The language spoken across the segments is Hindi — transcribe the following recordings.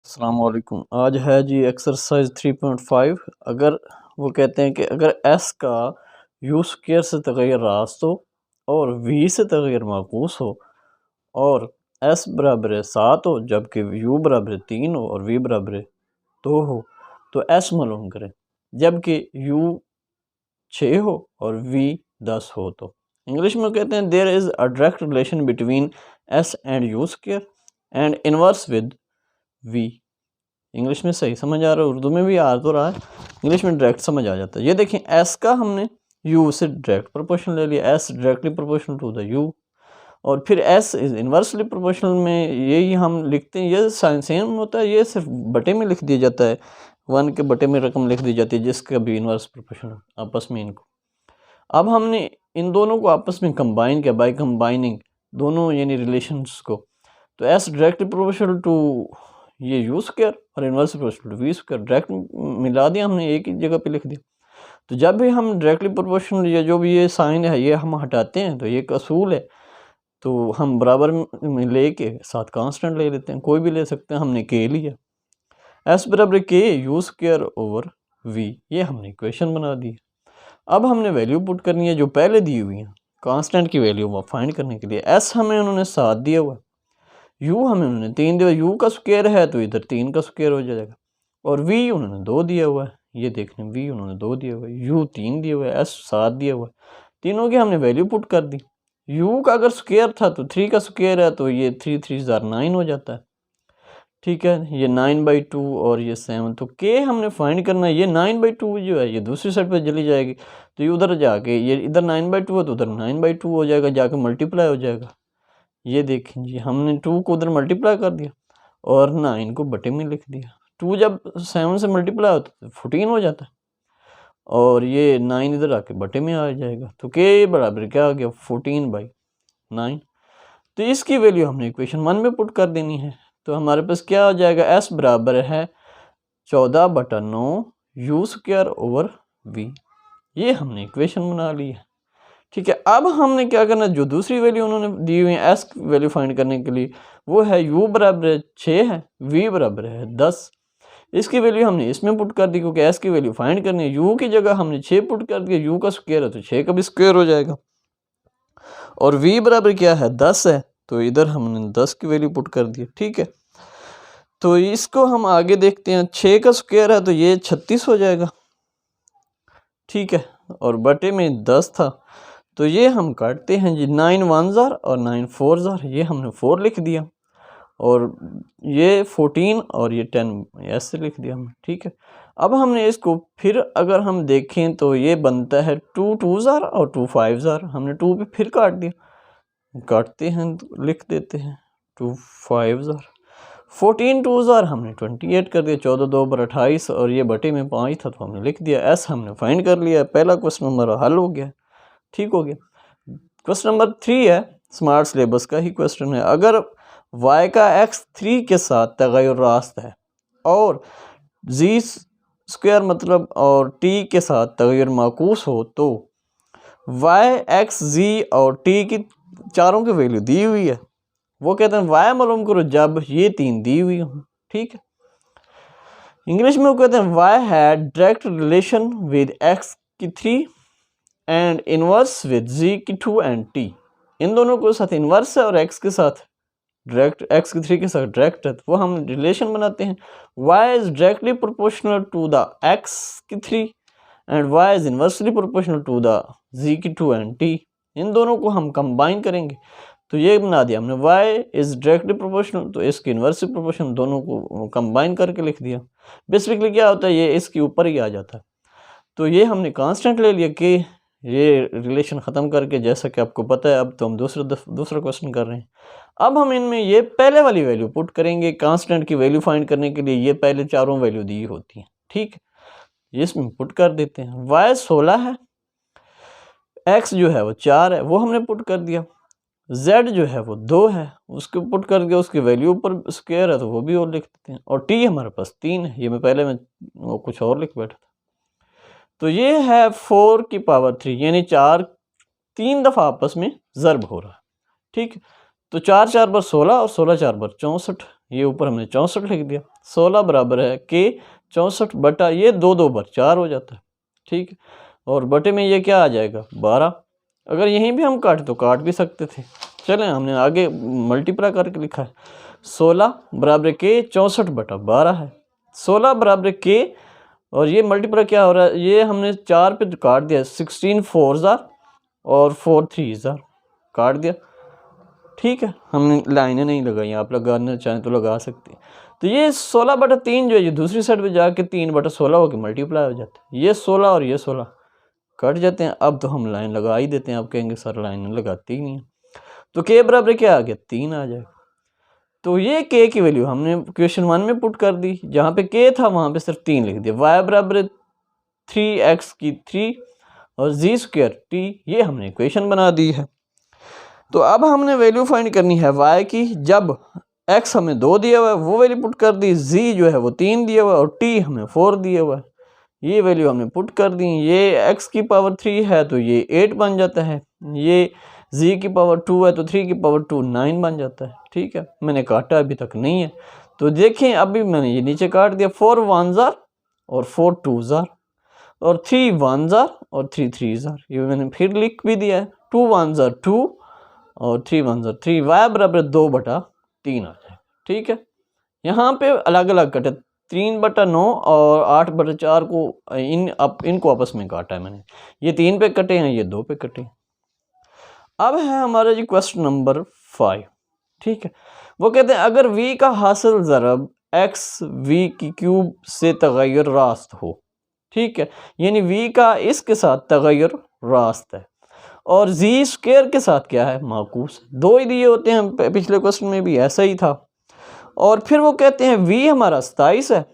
अस्सलाम वालेकुम। आज है जी एक्सरसाइज 3.5। अगर वो कहते हैं कि अगर एस का यू स्क्वायर से तगैर रास्त हो और वी से तगैर माकूस हो और एस बराबर 7 हो जबकि यू बराबर 3 हो और वी बराबर 2 हो तो एस मालूम करें। जबकि यू 6 हो और वी 10 हो तो इंग्लिश में कहते हैं there is a direct relation between S and U square and inverse with V. English में सही समझ आ रहा है, उर्दू में भी आ तो रहा है, इंग्लिश में डायरेक्ट समझ आ जाता है। ये देखें एस का हमने यू से डायरेक्ट प्रोपोर्शनल ले लिया, S directly proportional to the U, और फिर एस इज इन्वर्सली प्रोपोर्शनल में यही हम लिखते हैं। ये साइन सेम होता है, ये सिर्फ बटे में लिख दिया जाता है, 1 के बटे में रकम लिख दी जाती है जिसका भी इन्वर्स प्रोपोर्शनल आपस में इनको। अब हमने इन दोनों को आपस में कंबाइन किया बाय कंबाइनिंग दोनों यानी रिलेशंस को, तो एस डायरेक्टली प्रोपोर्शनल टू ये यू स्क्वायर और inverse proportional to V square direct मिला दिया हमने, एक ही जगह पे लिख दिया। तो जब भी हम डायरेक्टली प्रोपोर्शनल या जो भी ये साइन है ये हम हटाते हैं तो ये एक असूल है, तो हम बराबर में लेके साथ कांस्टेंट ले लेते हैं, कोई भी ले सकते हैं। हमने के लिया एस बराबर के यू स्क्वायर ओवर वी, ये हमने इक्वेशन बना दी। अब हमने वैल्यू पुट करनी है जो पहले दी हुई है कांस्टेंट की वैल्यू फाइंड करने के लिए। एस हमें उन्होंने 7 दिया हुआ, यू हमें उन्होंने 3 दिया, यू का स्क्वायर है तो इधर 3 का स्क्वायर हो जाएगा, और वी उन्होंने 2 दिया हुआ है, ये देख लें वी उन्होंने 2 दिया हुआ है, यू 3 दिया हुआ है, एस 7 दिया हुआ है, तीनों की हमने वैल्यू पुट कर दी। यू का अगर स्क्वायर था तो 3 का स्क्वायर है तो ये 3 3 9 हो जाता है, ठीक है, ये 9/2 और ये 7, तो के हमने फाइंड करना है। ये 9/2 जो है ये दूसरी साइड पे चली जाएगी, तो ये उधर जाके ये इधर 9/2 है तो उधर 9/2 हो जाएगा, जाके मल्टीप्लाई हो जाएगा। ये देखें जी हमने 2 को उधर मल्टीप्लाई कर दिया और 9 को बटे में लिख दिया। 2 जब 7 से मल्टीप्लाई होता है तो 14 हो जाता है, और ये 9 इधर आके बटे में आ जाएगा, तो के बराबर क्या आ गया 14/9। तो इसकी वैल्यू हमने इक्वेशन 1 में पुट कर देनी है, तो हमारे पास क्या हो जाएगा, एस बराबर है 14/9 यू स्क्वायर ओवर वी, ये हमने इक्वेशन बना ली है। ठीक है, अब हमने क्या करना है, जो दूसरी वैल्यू उन्होंने दी हुई है एस वैल्यू फाइंड करने के लिए, वो है यू बराबर 6 है, वी बराबर है 10। इसकी वैल्यू हमने इसमें पुट कर दी क्योंकि एस की वैल्यू फाइंड करनी है। यू की जगह हमने 6 पुट कर दिया, यू का स्क्वायर है तो 6 का भी स्क्वायर हो जाएगा, और वी बराबर क्या है 10 है, तो इधर हमने 10 की वैल्यू पुट कर दी। ठीक है, तो इसको हम आगे देखते हैं। 6 का स्क्वायर है तो ये 36 हो जाएगा, ठीक है, और बटे में 10 था तो ये हम काटते हैं जी, 9 1 जार और 9 4 जार, ये हमने 4 लिख दिया, और ये 14 और ये 10 ऐसे लिख दिया हमने। ठीक है, अब हमने इसको फिर अगर हम देखें तो ये बनता है 2 2 जार और 2 5 जार, हमने 2 पे फिर काट दिया, काटते हैं तो लिख देते हैं 2 5 जार, 14 2 जार हमने 28 कर दिया, 14 2 पर 28 और ये बटे में 5 था तो हमने लिख दिया। एस हमने फाइंड कर लिया, पहला क्वेश्चन हमारा हल हो गया, ठीक हो गया। क्वेश्चन नंबर 3 है, स्मार्ट सिलेबस का ही क्वेश्चन है। अगर y का x3 के साथ तगैर रास्त है और z स्क्वायर मतलब और t के साथ तगैर माकूस हो तो y x z और t की चारों की वैल्यू दी हुई है। वो कहते हैं y मालूम करो जब ये 3 दी हुई हो। ठीक है, इंग्लिश में वो कहते हैं y had direct relation with x की 3 एंड इनवर्स विद z की 2 एंड t, इन दोनों को साथ इनवर्स है और x के साथ डायरेक्ट, x की 3 के साथ डायरेक्ट है, तो वो हम रिलेशन बनाते हैं। y is directly proportional to the x की 3 and y is inversely proportional to the z की 2 एंड t, इन दोनों को हम कंबाइन करेंगे तो ये बना दिया हमने, y इज डायरेक्टली प्रोपोर्शनल तो इसकी इनवर्सली प्रोपोर्शनल, दोनों को कंबाइन करके लिख दिया। बेसिकली क्या होता है, ये इसके ऊपर ही आ जाता है, तो ये हमने कांस्टेंट ले लिया कि ये रिलेशन ख़त्म करके, जैसा कि आपको पता है। अब तो हम दूसरा क्वेश्चन कर रहे हैं। अब हम इनमें ये पहले वाली वैल्यू पुट करेंगे कांस्टेंट की वैल्यू फाइंड करने के लिए, ये पहले चारों वैल्यू दी होती हैं। ठीक है, ये इसमें पुट कर देते हैं। y 16 है, x जो है वो 4 है, वो हमने पुट कर दिया, z जो है वो 2 है, उसको पुट कर दिया, उसकी वैल्यू ऊपर स्क्वायर है तो वो भी और लिख देते हैं, और t हमारे पास 3 है, ये मैं पहले में वो कुछ और लिख बैठा था। तो ये है 4 की पावर 3 यानी 4 3 दफ़ा आपस में ज़र्ब हो रहा है। ठीक, तो 4 4 पर 16 और 16 4 पर 64, ये ऊपर हमने 64 लिख दिया। 16 बराबर है के 64 बटा ये 2 2 बार 4 हो जाता है, ठीक है। और बटे में ये क्या आ जाएगा 12। अगर यहीं भी हम काट तो काट भी सकते थे, चलें हमने आगे मल्टीप्लाई करके लिखा है। 16 बराबर के 64 बटा 12 है। 16 बराबर के और ये मल्टीप्लाई क्या हो रहा है, ये हमने 4 पे काट दिया, 16 4 जार और 4 3 जार काट दिया, ठीक है। हमने लाइनें नहीं लगाई, आप लगाना चाहें तो लगा सकते हैं। तो ये 16 बटा 3 जो है ये दूसरी साइड पे जाके 3 बटा 16 होकर मल्टीप्लाई हो जाता है। ये 16 और ये 16 कट जाते हैं। अब तो हम लाइन लगा ही देते हैं। आप कहेंगे सर लाइन लगाती ही नहीं है, तो के बराबर क्या आ गया 3 आ जाएगा। तो ये के की वैल्यू हमने क्वेश्चन 1 में पुट कर दी, जहाँ पे के था वहाँ पे सिर्फ 3 लिख दिया। वाई बराबर 3x की 3 और जी स्क्वायर टी, ये हमने इक्वेशन बना दी है। तो अब हमने वैल्यू फाइंड करनी है y की, जब x हमें 2 दिया हुआ है वो वैल्यू पुट कर दी, z जो है वो 3 दिया हुआ है और t हमें 4 दिया हुआ है, ये वैल्यू हमने पुट कर दी। ये x की पावर 3 है तो ये 8 बन जाता है, ये z की पावर 2 है तो 3 की पावर 2 9 बन जाता है, ठीक है। मैंने काटा अभी तक नहीं है, तो देखें अभी मैंने ये नीचे काट दिया। 4 1 जार और 4 2 जार और 3 1 जार और 3 3 जार, ये मैंने फिर लिख भी दिया है। 2 1 जार 2 और 3 1 जार 3, y बराबर 2 बटा 3 आ जाए, ठीक है। यहाँ पे अलग अलग कटे, 3 बटा 9 और 8 बटा 4 को इनको आपस में काटा है मैंने। ये 3 पे कटे हैं, ये 2 पे कटे हैं। अब है हमारा जी क्वेश्चन नंबर 5, ठीक है। वो कहते हैं अगर v का हासिल ज़रब x v की क्यूब से तगय्युर रास्त हो, ठीक है, यानी v का इसके साथ तगय्युर रास्त है और जी स्क्वायर के साथ क्या है माकूस, 2 ही दिए होते हैं, पिछले क्वेश्चन में भी ऐसा ही था। और फिर वो कहते हैं v हमारा 27 है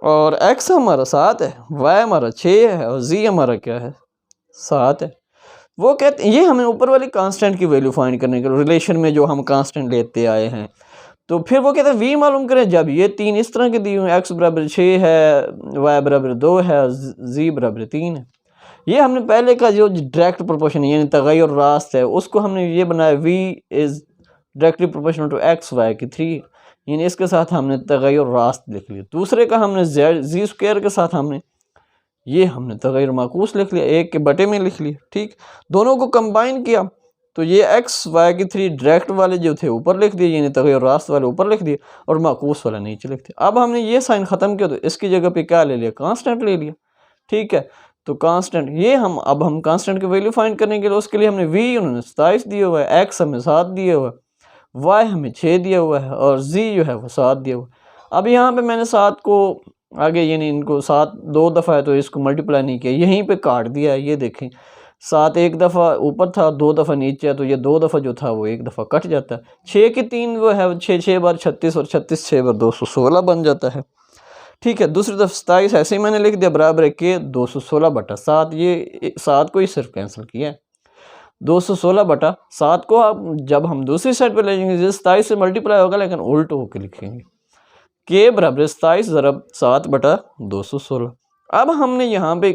और x हमारा 7 है, y हमारा 6 है और z हमारा क्या है 7 है। वो कहते हैं ये हमें ऊपर वाली कांस्टेंट की वैल्यू फाइंड करने के रिलेशन में जो हम कांस्टेंट लेते आए हैं। तो फिर वो कहते हैं v मालूम करें जब ये 3 इस तरह के दिए हुए, x बराबर 6 है, y बराबर 2 है, z बराबर 3 है। ये हमने पहले का जो डायरेक्ट प्रोपोर्शन यानी तगय्युर रास्त है उसको हमने ये बनाया v is directly proportional to x y की 3, यानी इसके साथ हमने तगय्युर रास्त लिख लिया। दूसरे का हमने जी स्क्वायर के साथ हमने तगय्युर माकूस लिख लिया, 1 के बटे में लिख लिया, ठीक। दोनों को कंबाइन किया तो ये x y की 3 डायरेक्ट वाले जो थे ऊपर लिख दिए, यानी तगय्युर रास्त वाले ऊपर लिख दिए और माकूस वाला नीचे लिख दिया। अब हमने ये साइन ख़त्म किया तो इसकी जगह पे क्या ले लिया कांस्टेंट ले लिया, ठीक है। तो कांस्टेंट ये अब हम कांस्टेंट की वैल्यू फाइंड करने के लिए उसके लिए हमने v उन्होंने 27 दिया हुआ है, x हमें 7 दिया हुआ है, y हमें 6 दिया हुआ है और z जो है वो 7 दिया हुआ है। अब यहाँ पे मैंने 7 को आगे यानी इनको 7 2 दफ़ा है तो इसको मल्टीप्लाई नहीं किया, यहीं पे काट दिया है। ये देखें 7 एक दफ़ा ऊपर था 2 दफ़ा नीचे है, तो ये 2 दफ़ा जो था वो 1 दफ़ा कट जाता है। 6 की 3 वो है 6 6 बार 36 और 36 6 बार 216 बन जाता है, ठीक है। दूसरी तरफ 27 ऐसे ही मैंने लिख दिया बराबर है के 216 बटा 7, ये 7 को ही सिर्फ कैंसिल किया है। 216 बटा 7 को आप जब हम दूसरी साइड पे ले जाएंगे 27 से मल्टीप्लाई होगा लेकिन उल्ट होकर लिखेंगे, के बराबर 27 ज़रब 7 बटा 216। अब हमने यहाँ पे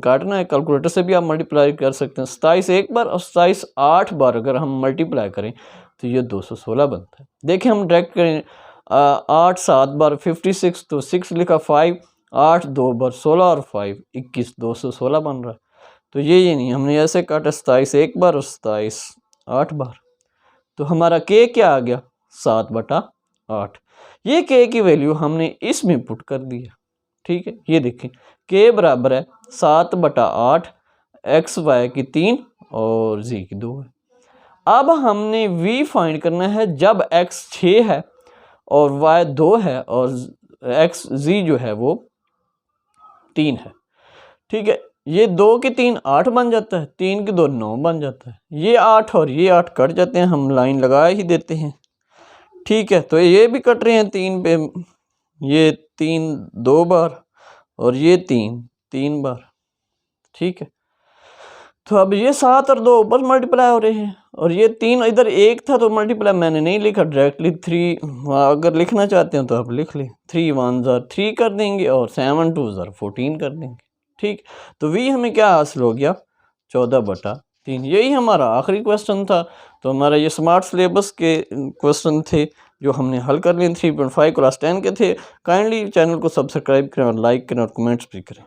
काटना है, कैलकुलेटर से भी आप मल्टीप्लाई कर सकते हैं। 27 एक बार और 27 8 बार अगर हम मल्टीप्लाई करें तो ये 216 बनता है। देखिए हम डायरेक्ट करें 8 7 बार 56 तो 6 लिखा, 5 8 2 बार 16 और 5 21 216 बन रहा है। तो ये नहीं हमने ऐसे काटा 27 एक बार और 27 8 बार, तो हमारा के क्या आ गया 7 बटा 8। ये के की वैल्यू हमने इसमें पुट कर दी है, ठीक है। ये देखें के बराबर है 7 बटा 8, एक्स वाई की 3 और जी की 2 है। अब हमने v फाइंड करना है जब x 6 है और y 2 है और x z जो है वो 3 है, ठीक है। ये 2 की 3 8 बन जाता है, 3 की 2 9 बन जाता है। ये 8 और ये 8 कट जाते हैं, हम लाइन लगा ही देते हैं, ठीक है। तो ये भी कट रहे हैं 3 पे, ये 3 2 बार और ये 3 बार, ठीक है। तो अब ये 7 और 2 ऊपर मल्टीप्लाई हो रहे हैं और ये 3 इधर 1 था तो मल्टीप्लाई मैंने नहीं लिखा, डायरेक्टली 3 अगर लिखना चाहते हैं तो आप लिख लें। 3 1 ज़र 3 कर देंगे और 7 2 ज़र 14 कर देंगे, ठीक। तो v हमें क्या हासिल हो गया 14 बटा 3। यही हमारा आखिरी क्वेश्चन था। तो हमारा ये स्मार्ट सिलेबस के क्वेश्चन थे। जो हमने हल कर लिए 3.5 क्लास 10 के थे। काइंडली चैनल को सब्सक्राइब करें और लाइक करें और कमेंट्स भी करें।